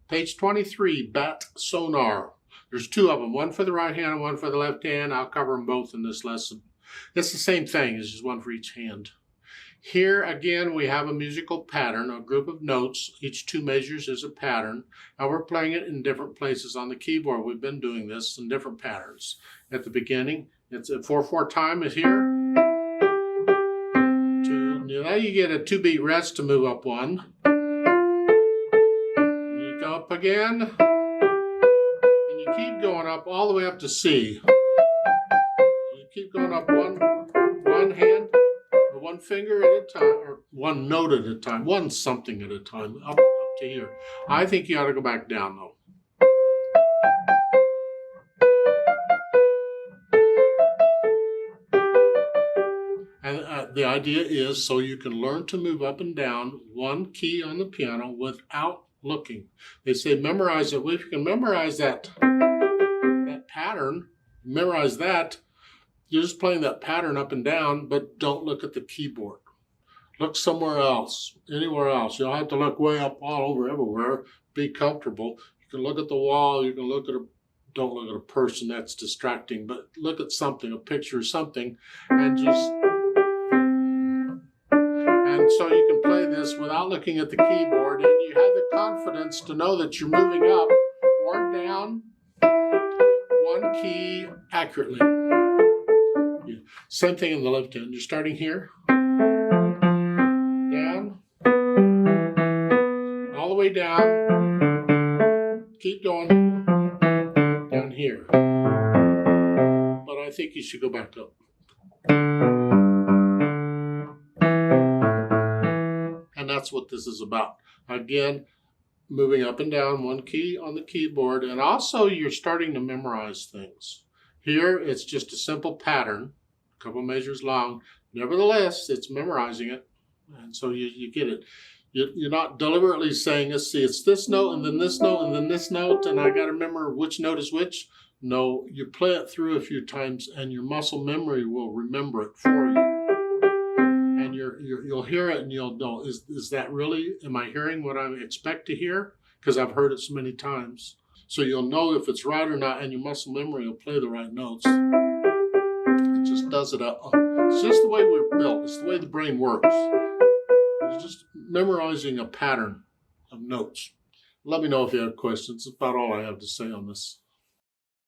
Page 23, Bat Sonar. There's two of them, one for the right hand and one for the left hand. I'll cover them both in this lesson. It's the same thing, it's just one for each hand. Here again we have a musical pattern, a group of notes. Each two measures is a pattern, and we're playing it in different places on the keyboard. We've been doing this in different patterns. At the beginning, it's a 4/4 time is here. Now you get a 2-beat rest to move up one. You go up again, and you keep going up all the way up to C. You keep going up one hand, or one finger at a time, or one note at a time, one something at a time, up to here. I think you ought to go back down though. And the idea is so you can learn to move up and down one key on the piano without looking. They say memorize it. Well, if you can memorize that pattern, memorize that, you're just playing that pattern up and down, but don't look at the keyboard. Look somewhere else, anywhere else. You don't have to look way up all over everywhere. Be comfortable. You can look at the wall. You can look at don't look at a person, that's distracting, but look at something, a picture or something, and just... And so you can play this without looking at the keyboard, and you have the confidence to know that you're moving up or down one key accurately. Yeah. Same thing in the left hand. You're starting here, down, all the way down, keep going, down here. But I think you should go back up. And that's what this is about. Again, moving up and down one key on the keyboard, and also you're starting to memorize things. Here, it's just a simple pattern, a couple measures long. Nevertheless, it's memorizing it, and so you get it. You're not deliberately saying, let's see, it's this note, and then this note, and then this note, and I got to remember which note is which. No, you play it through a few times, and your muscle memory will remember it for you. And you'll hear it, and you'll know, is that really, am I hearing what I expect to hear? Because I've heard it so many times. So you'll know if it's right or not, and your muscle memory will play the right notes. It just does it up. It's just the way we're built. It's the way the brain works. It's just memorizing a pattern of notes. Let me know if you have questions. That's about all I have to say on this.